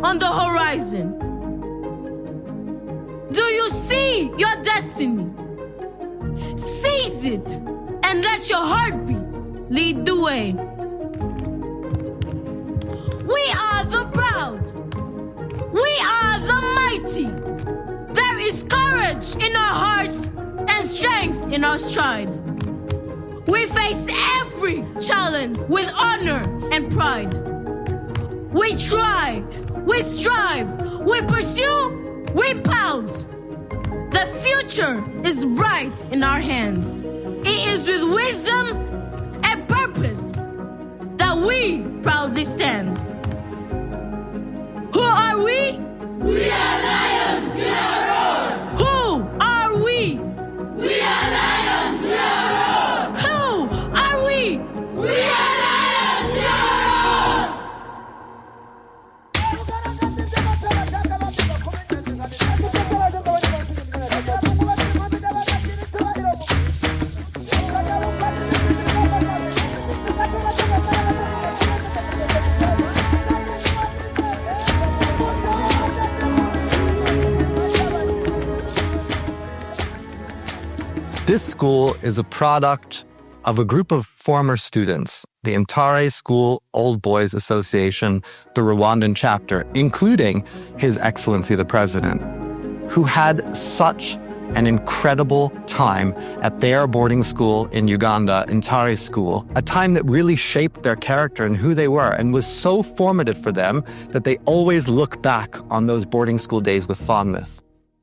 on the horizon? Do you see your destiny? Seize it and let your heartbeat lead the way. We are the proud. We are the mighty. There is courage in our hearts and strength in our stride. We face every challenge with honor and pride. We try, we strive, we pursue, we pounce. The future is bright in our hands. It is with wisdom and purpose that we proudly stand. Who are we? We are lions, we are roar. Who are we? We are lions, we are roar. Who are we? We are lions, we are roar. This school is a product of a group of former students, the Ntare School Old Boys Association, the Rwandan chapter, including His Excellency the President, who had such an incredible time at their boarding school in Uganda, Ntare School, a time that really shaped their character and who they were and was so formative for them that they always look back on those boarding school days with fondness.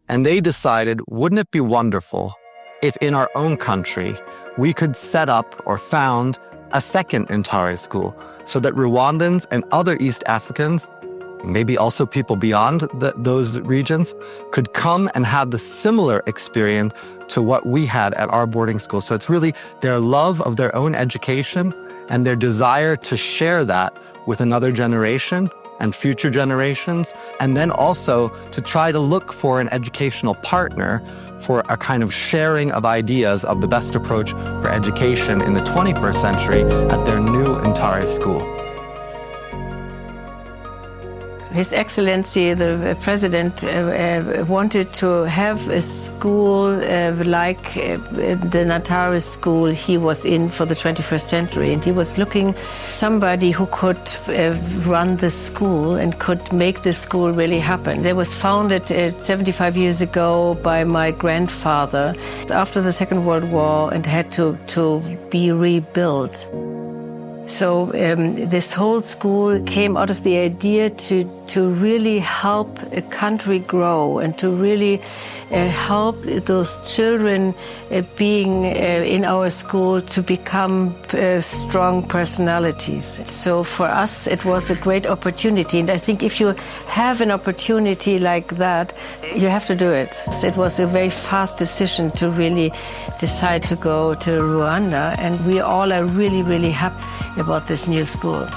And they decided, wouldn't it be wonderful if in our own country, we could set up or found a second Ntare school so that Rwandans and other East Africans, maybe also people beyond those regions, could come and have the similar experience to what we had at our boarding school. So it's really their love of their own education and their desire to share that with another generation and future generations, and then also to try to look for an educational partner for a kind of sharing of ideas of the best approach for education in the 21st century at their new Ntare school. His Excellency, the President, wanted to have a school like the Ntare school he was in for the 21st century. And he was looking somebody who could run the school and could make the school really happen. It was founded 75 years ago by my grandfather after the Second World War and had to be rebuilt. So this whole school came out of the idea to really help a country grow and to really help those children being in our school to become strong personalities. So for us, it was a great opportunity. And I think if you have an opportunity like that, you have to do it. It was a very fast decision to really decide to go to Rwanda. And we all are really, really happy about this new school.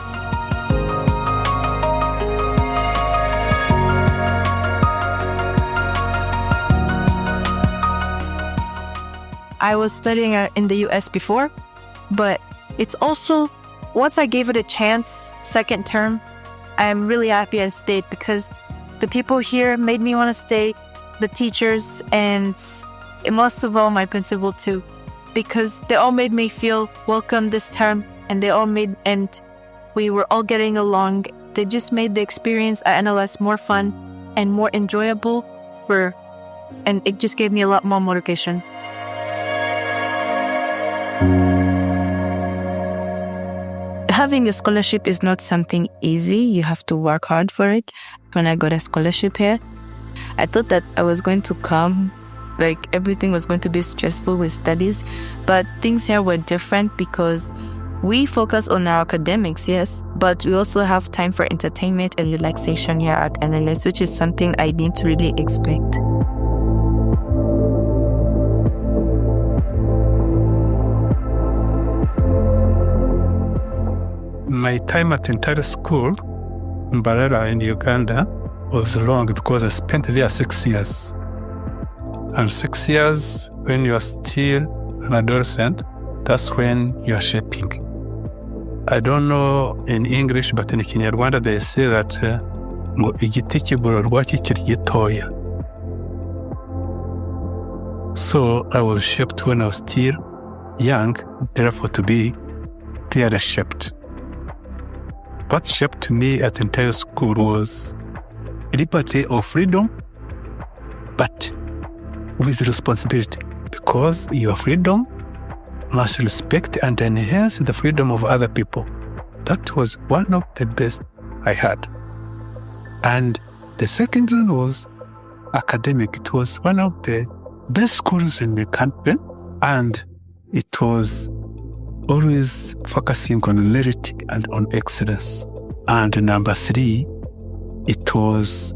I was studying in the US before, but it's also, once I gave it a chance, second term, I'm really happy I stayed because the people here made me want to stay, the teachers, and most of all, my principal too, because they all made me feel welcome this term, and we were all getting along. They just made the experience at NLS more fun and more enjoyable, and it just gave me a lot more motivation. Having a scholarship is not something easy. You have to work hard for it. When I got a scholarship here, I thought that I was going to come, like everything was going to be stressful with studies, but things here were different because we focus on our academics, yes, but we also have time for entertainment and relaxation here at NLS, which is something I didn't really expect. My time at Ntare School in Bugesera in Uganda was long because I spent there 6 years. And 6 years, when you are still an adolescent, that's when you are shaping. I don't know in English, but in Kinyarwanda they say that ngo igiti kigororwa kikiri gitoya. So I was shaped when I was still young, therefore to be clearly shaped. What shaped me at Ntare School was liberty or freedom, but with responsibility, because your freedom must respect and enhance the freedom of other people. That was one of the best I had. And the second one was academic. It was one of the best schools in the country, and it was always focusing on merit and on excellence. And number 3, it was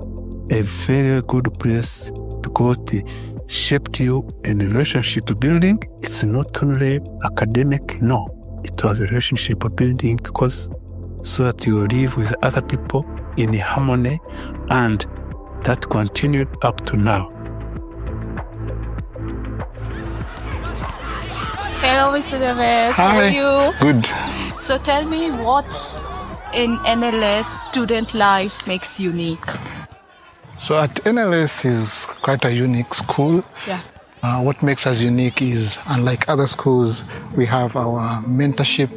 a very good place because it shaped you in relationship building. It's not only academic, no. It was a relationship building because so that you live with other people in harmony, and that continued up to now. Hello, Mr. David. How are you? Good. So tell me, what in NLS student life makes unique? So at NLS is quite a unique school. Yeah. What makes us unique is, unlike other schools, we have our mentorship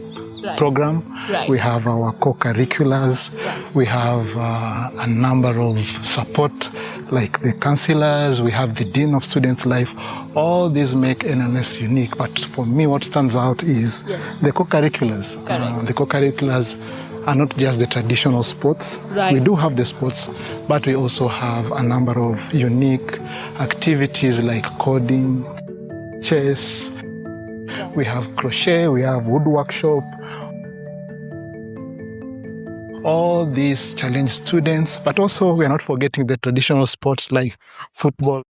program. Right. We have our co-curriculars. Right. We have a number of support, like the counselors. We have the Dean of Students' Life. All these make NLS unique. But for me, what stands out is the co-curriculars. The co-curriculars are not just the traditional sports. Right. We do have the sports, but we also have a number of unique activities like coding, chess. We have crochet, we have wood workshop. All these challenge students, but also we are not forgetting the traditional sports like football.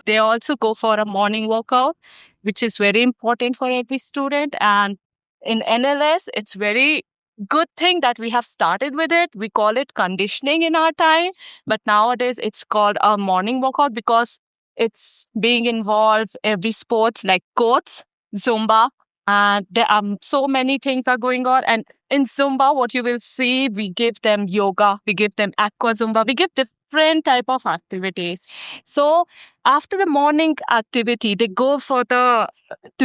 They also go for a morning workout, which is very important for every student. And in NLS, it's very good thing that we have started with it. We call it conditioning in our time, but nowadays it's called a morning workout because it's being involved every sports like courts, Zumba, and there are so many things are going on. And in Zumba, what you will see, we give them yoga, we give them aqua Zumba, we give different type of activities. So after the morning activity, they go for to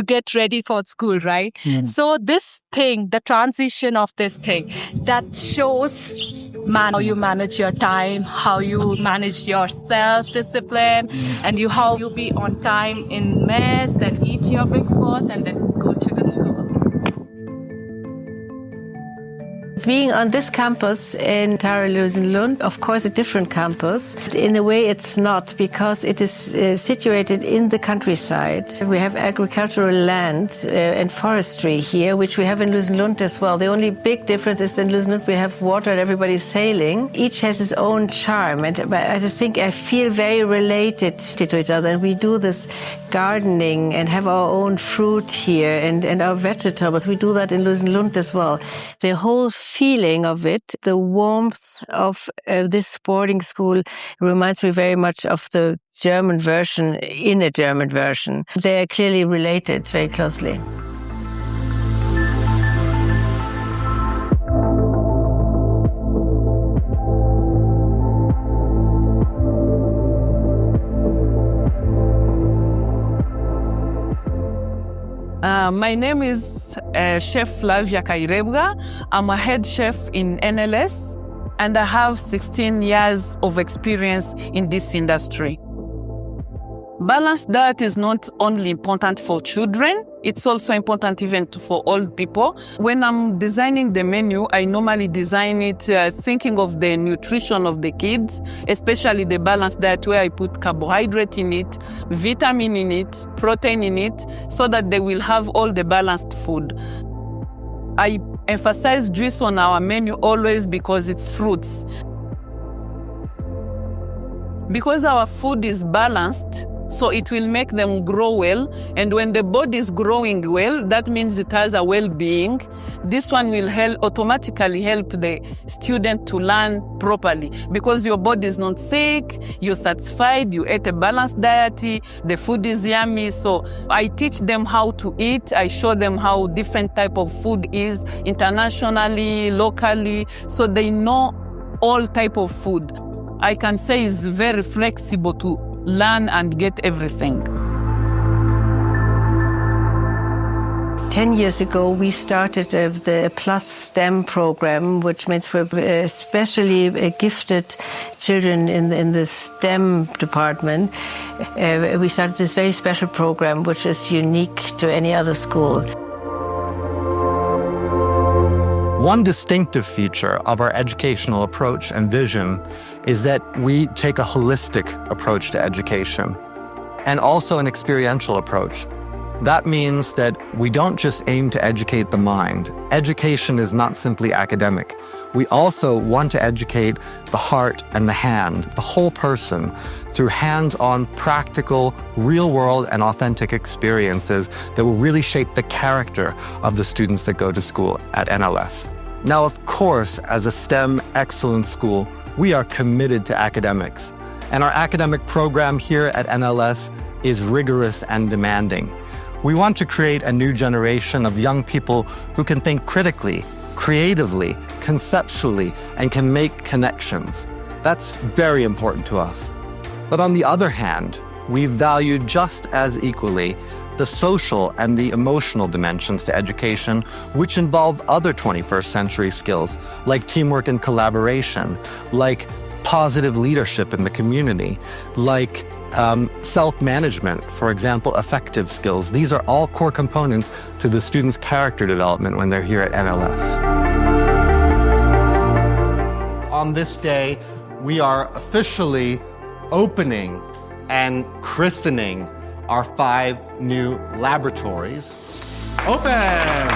get ready for school, right? So this thing, the transition of this thing, that shows how you manage your time, how you manage your self-discipline, and how you be on time in mess, then eat your breakfast, and then go to the school. Being on this campus in Ntare Louisenlund, of course a different campus. In a way it's not, because it is situated in the countryside. We have agricultural land and forestry here, which we have in Louisenlund as well. The only big difference is that in Louisenlund we have water and everybody's sailing. Each has its own charm, and I think I feel very related to each other. And we do this gardening and have our own fruit here and our vegetables. We do that in Louisenlund as well. The whole feeling of it, the warmth of this boarding school reminds me very much of the German version in a German version. They are clearly related very closely. My name is Chef Flavia Kairebwa. I'm a head chef in NLS, and I have 16 years of experience in this industry. Balanced diet is not only important for children, it's also important even for old people. When I'm designing the menu, I normally design it thinking of the nutrition of the kids, especially the balanced diet where I put carbohydrate in it, vitamin in it, protein in it, so that they will have all the balanced food. I emphasize juice on our menu always because it's fruits. Because our food is balanced, So it will make them grow well. And when the body is growing well, that means it has a well-being. This one will automatically help the student to learn properly because your body is not sick, you're satisfied, you ate a balanced diet, the food is yummy. So I teach them how to eat. I show them how different type of food is internationally, locally, so they know all type of food. I can say it's very flexible to learn and get everything. 10 years ago, we started the Plus STEM program, which means for especially gifted children in the STEM department. We started this very special program, which is unique to any other school. One distinctive feature of our educational approach and vision is that we take a holistic approach to education and also an experiential approach. That means that we don't just aim to educate the mind. Education is not simply academic. We also want to educate the heart and the hand, the whole person, through hands-on, practical, real-world, and authentic experiences that will really shape the character of the students that go to school at NLS. Now, of course, as a STEM excellence school, we are committed to academics. And our academic program here at NLS is rigorous and demanding. We want to create a new generation of young people who can think critically, creatively, conceptually, and can make connections. That's very important to us. But on the other hand, we value just as equally the social and the emotional dimensions to education, which involve other 21st century skills like teamwork and collaboration, like positive leadership in the community, like self-management, for example, affective skills. These are all core components to the students' character development when they're here at NLS. On this day, we are officially opening and christening our 5 new laboratories. Open!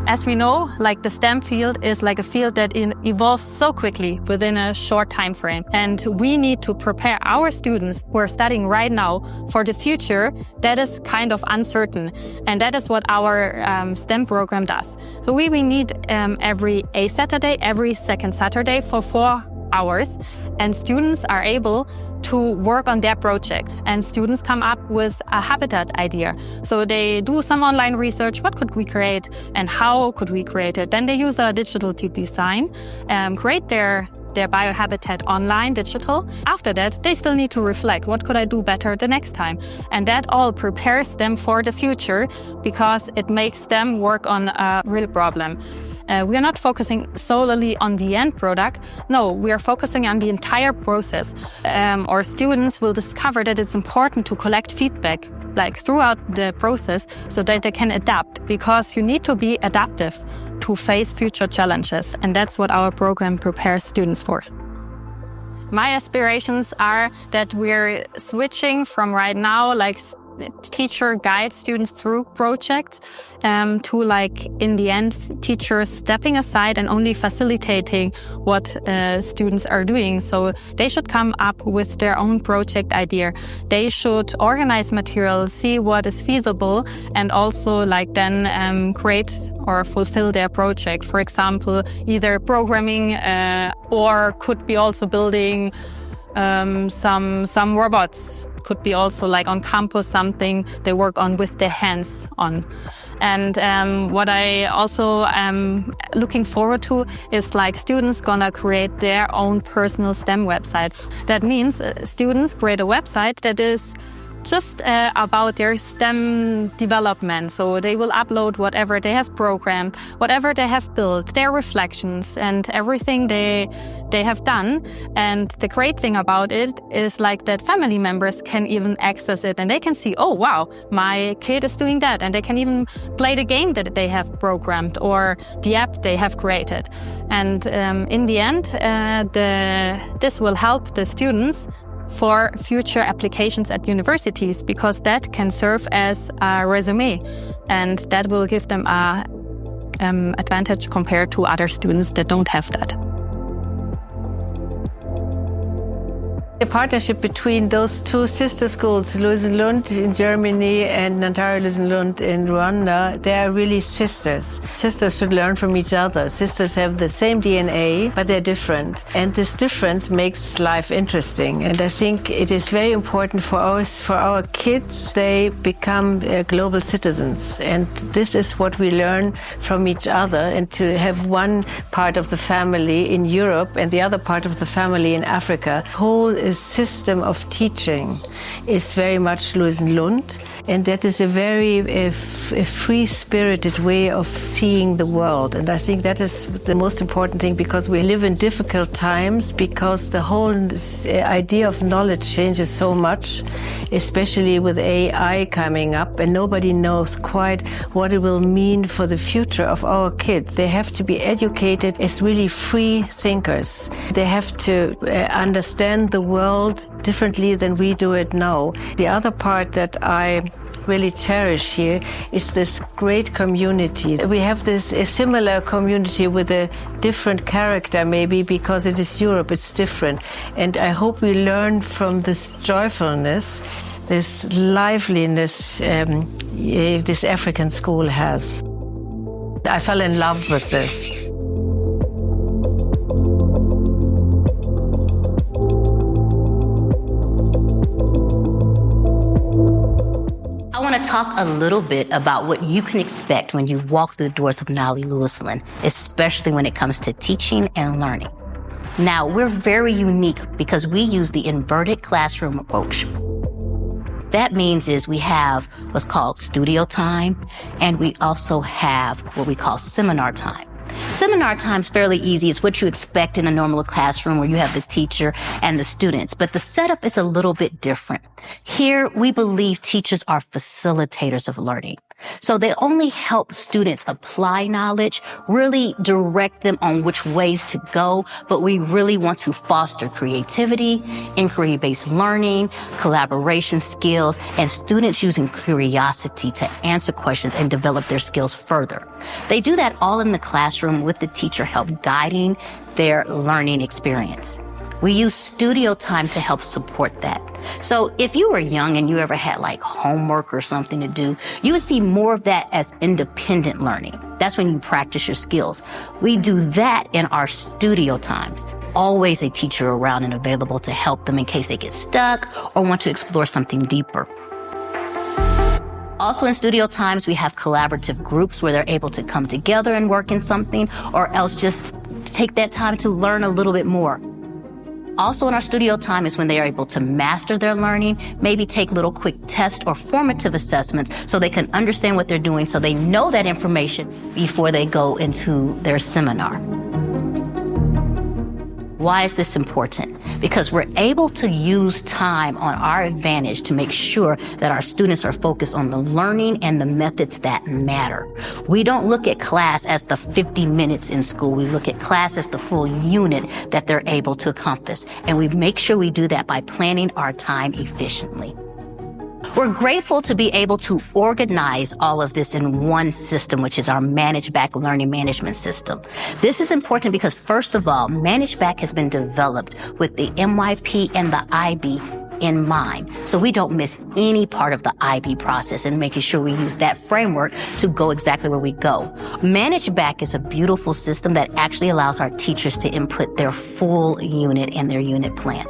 As we know, like the STEM field is like a field that evolves so quickly within a short time frame. And we need to prepare our students who are studying right now for the future that is kind of uncertain. And that is what our STEM program does. So we need every Saturday, every second Saturday for 4 hours. And students are able to work on their project, and students come up with a habitat idea. So they do some online research, what could we create and how could we create it? Then they use a digital to design, create their biohabitat online, digital. After that, they still need to reflect, what could I do better the next time? And that all prepares them for the future because it makes them work on a real problem. We are not focusing solely on the end product. No, we are focusing on the entire process. Our students will discover that it's important to collect feedback like throughout the process so that they can adapt, because you need to be adaptive to face future challenges. And that's what our program prepares students for. My aspirations are that we're switching from right now, like teacher guide students through projects to like in the end teachers stepping aside and only facilitating what students are doing. So they should come up with their own project idea. They should organize material, see what is feasible, and also like then create or fulfill their project. For example, either programming or could be also building some robots. Could be also like on campus something they work on with their hands on. And what I also am looking forward to is like students gonna create their own personal STEM website. That means students create a website that is just about their STEM development. So they will upload whatever they have programmed, whatever they have built, their reflections and everything they have done. And the great thing about it is like that family members can even access it and they can see, oh wow, my kid is doing that. And they can even play the game that they have programmed or the app they have created. And in the end, this will help the students for future applications at universities, because that can serve as a resume and that will give them a advantage compared to other students that don't have that. The partnership between those two sister schools, Louisenlund in Germany and Ntare Louisenlund in Rwanda, they are really sisters. Sisters should learn from each other. Sisters have the same DNA, but they're different. And this difference makes life interesting. And I think it is very important for our kids. They become global citizens. And this is what we learn from each other. And to have one part of the family in Europe and the other part of the family in Africa, whole system of teaching is very much Louisenlund, and that is a very free-spirited way of seeing the world. And I think that is the most important thing, because we live in difficult times, because the whole idea of knowledge changes so much, especially with AI coming up, and nobody knows quite what it will mean for the future of our kids. They have to be educated as really free thinkers. They have to understand the world differently than we do it now. The other part that I really cherish here is this great community. We have a similar community with a different character, maybe because it is Europe, it's different. And I hope we learn from this joyfulness, this liveliness this African school has. I fell in love with this. I want to talk a little bit about what you can expect when you walk through the doors of Ntare Louisenlund, especially when it comes to teaching and learning. Now, we're very unique because we use the inverted classroom approach. That means is we have what's called studio time, and we also have what we call seminar time. Seminar time's fairly easy. It's what you expect in a normal classroom where you have the teacher and the students, but the setup is a little bit different. Here, we believe teachers are facilitators of learning. So they only help students apply knowledge, really direct them on which ways to go, but we really want to foster creativity, inquiry-based learning, collaboration skills, and students using curiosity to answer questions and develop their skills further. They do that all in the classroom with the teacher help guiding their learning experience. We use studio time to help support that. So if you were young and you ever had like homework or something to do, you would see more of that as independent learning. That's when you practice your skills. We do that in our studio times. Always a teacher around and available to help them in case they get stuck or want to explore something deeper. Also in studio times, we have collaborative groups where they're able to come together and work in something, or else just take that time to learn a little bit more. Also in our studio time is when they are able to master their learning, maybe take little quick tests or formative assessments so they can understand what they're doing, so they know that information before they go into their seminar. Why is this important? Because we're able to use time on our advantage to make sure that our students are focused on the learning and the methods that matter. We don't look at class as the 50 minutes in school. We look at class as the full unit that they're able to accomplish. And we make sure we do that by planning our time efficiently. We're grateful to be able to organize all of this in one system, which is our Managed Bac learning management system. This is important because, first of all, Managed Bac has been developed with the MYP and the IB in mind. So we don't miss any part of the IB process and making sure we use that framework to go exactly where we go. Managed Bac is a beautiful system that actually allows our teachers to input their full unit and their unit plan.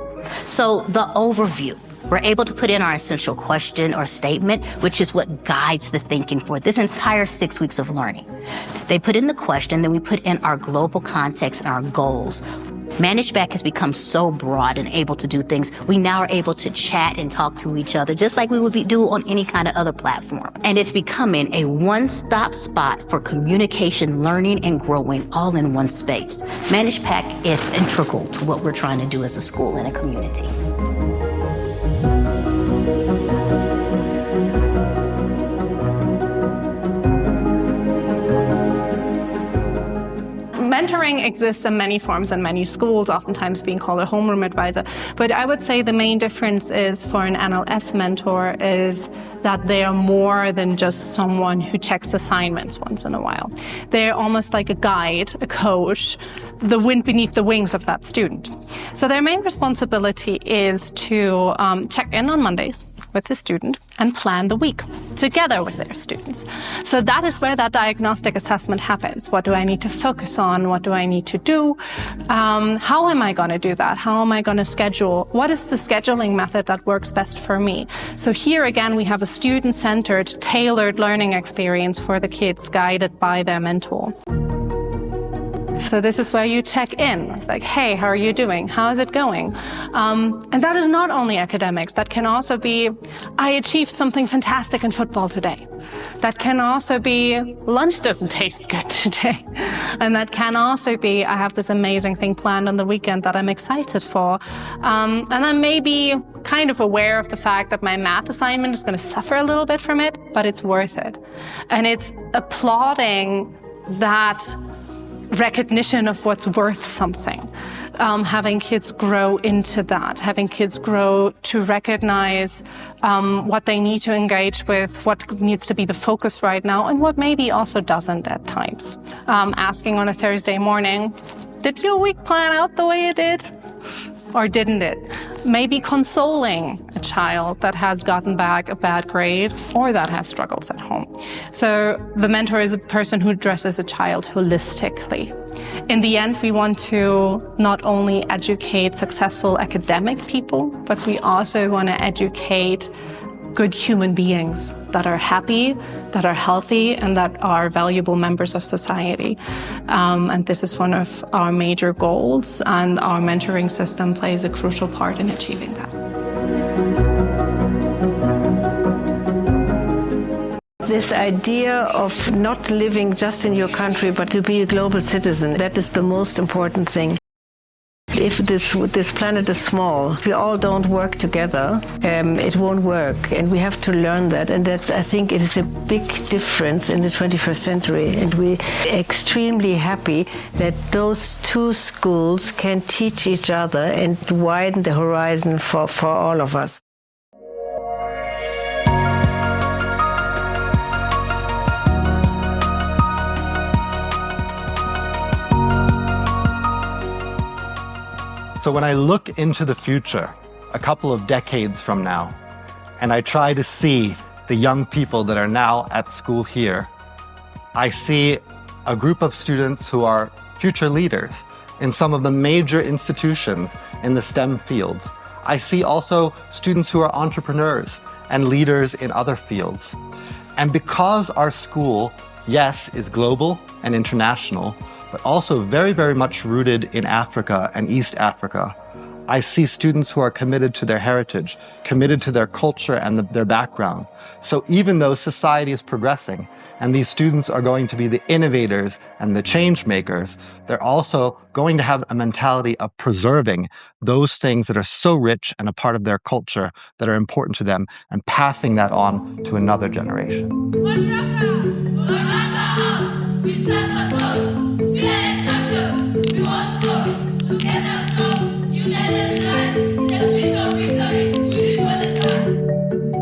So the overview. We're able to put in our essential question or statement, which is what guides the thinking for this entire 6 weeks of learning. They put in the question, then we put in our global context and our goals. Managed Bac has become so broad and able to do things. We now are able to chat and talk to each other just like we would do on any kind of other platform. And it's becoming a one-stop spot for communication, learning, and growing all in one space. Managed Bac is integral to what we're trying to do as a school and a community. mentoring exists in many forms in many schools, oftentimes being called a homeroom advisor. But I would say the main difference is for an NLS mentor is that they are more than just someone who checks assignments once in a while. They're almost like a guide, a coach, the wind beneath the wings of that student. So their main responsibility is to check in on Mondays with the student and plan the week together with their students. So that is where that diagnostic assessment happens. What do I need to focus on? What do I need to do? How am I going to do that? How am I going to schedule? What is the scheduling method that works best for me? So here again, we have a student-centered, tailored learning experience for the kids guided by their mentor. So this is where you check in. It's like, hey, how are you doing? How is it going? And that is not only academics. That can also be, I achieved something fantastic in football today. That can also be, lunch doesn't taste good today. And that can also be, I have this amazing thing planned on the weekend that I'm excited for. And I'm maybe kind of aware of the fact that my math assignment is going to suffer a little bit from it, but it's worth it. And it's applauding that recognition of what's worth something, having kids grow into that, having kids grow to recognize what they need to engage with, what needs to be the focus right now, and what maybe also doesn't at times. Asking on a Thursday morning, did your week plan out the way it did? Or didn't it? Maybe consoling a child that has gotten back a bad grade or that has struggles at home. So the mentor is a person who addresses a child holistically. In the end, we want to not only educate successful academic people, but we also want to educate good human beings that are happy, that are healthy, and that are valuable members of society. And this is one of our major goals, and our mentoring system plays a crucial part in achieving that. This idea of not living just in your country, but to be a global citizen, that is the most important thing. If this planet is small, if we all don't work together, it won't work, and we have to learn that. And that, I think, it is a big difference in the 21st century. And we're extremely happy that those two schools can teach each other and widen the horizon for all of us. So when I look into the future, a couple of decades from now, and I try to see the young people that are now at school here, I see a group of students who are future leaders in some of the major institutions in the STEM fields. I see also students who are entrepreneurs and leaders in other fields. And because our school, yes, is global and international, but also very, very much rooted in Africa and East Africa, I see students who are committed to their heritage, committed to their culture and their background. So even though society is progressing and these students are going to be the innovators and the change makers, they're also going to have a mentality of preserving those things that are so rich and a part of their culture that are important to them and passing that on to another generation.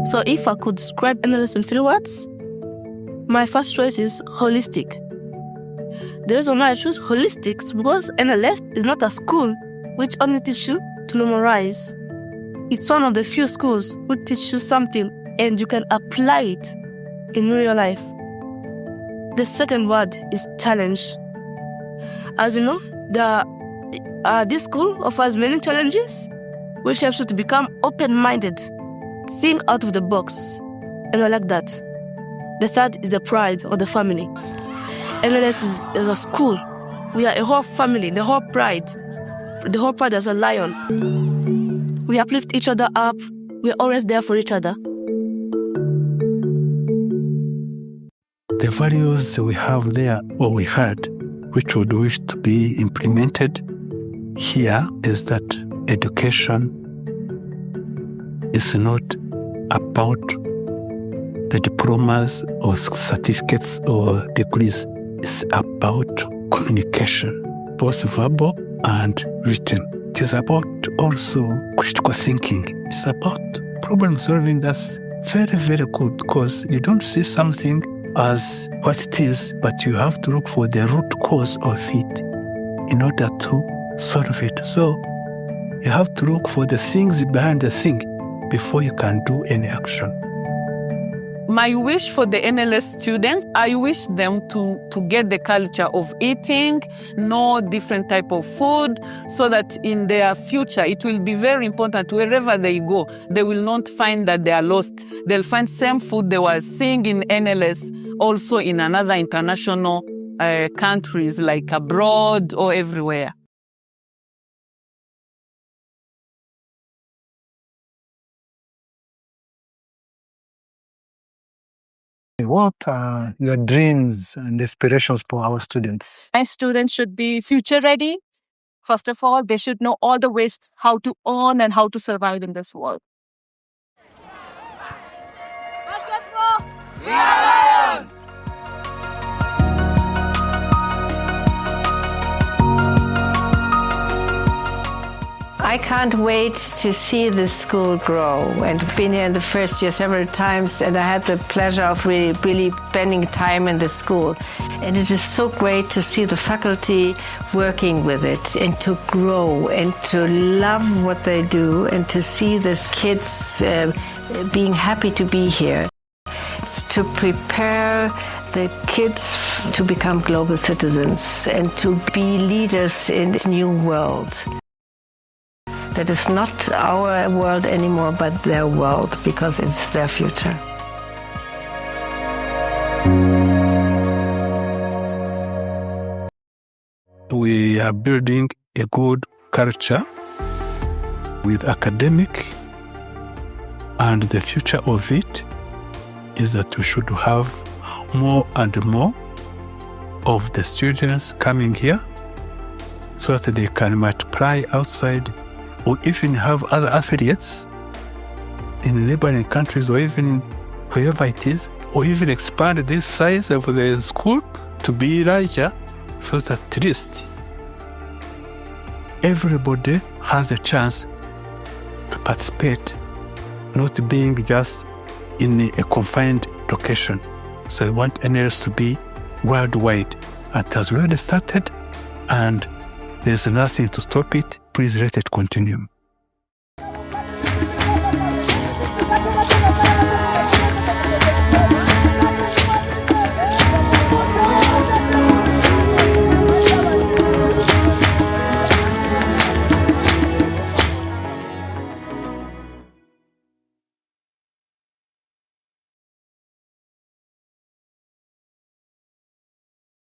So if I could describe NLS in 3 words, my first choice is holistic. The reason why I choose holistic is because NLS is not a school which only teaches you to memorize. It's one of the few schools who teach you something and you can apply it in real life. The second word is challenge. As you know, this school offers many challenges, which helps you to become open-minded, think out of the box, and I like that. The third is the pride of the family. NLS is a school. We are a whole family, the whole pride as a lion. We uplift each other up. We are always there for each other. The values we have there, or we had, which would wish to be implemented here, is that education is not about the diplomas or certificates or degrees. It's about communication, both verbal and written. It is about also critical thinking. It's about problem solving that's very, very good, because you don't see something as what it is, but you have to look for the root cause of it in order to solve it. So you have to look for the things behind the thing before you can do any action. My wish for the NLS students, I wish them to get the culture of eating, know different type of food, so that in their future, it will be very important wherever they go, they will not find that they are lost. They'll find same food they were seeing in NLS, also in another international countries, like abroad or everywhere. What are your dreams and aspirations for our students? My students should be future ready. First of all, they should know all the ways how to earn and how to survive in this world. Basketball! We are Lions! I can't wait to see this school grow, and I've been here in the first year several times, and I had the pleasure of really spending time in the school. And it is so great to see the faculty working with it and to grow and to love what they do and to see these kids being happy to be here, to prepare the kids to become global citizens and to be leaders in this new world. That is not our world anymore, but their world, because it's their future. We are building a good culture with academic, and the future of it is that we should have more and more of the students coming here so that they can multiply outside, or even have other affiliates in neighboring countries, or even wherever it is, or even expand this size of the school to be larger, so that at least everybody has a chance to participate, not being just in a confined location. So I want NLS to be worldwide. It has already started, and there's nothing to stop it. Please let it continue.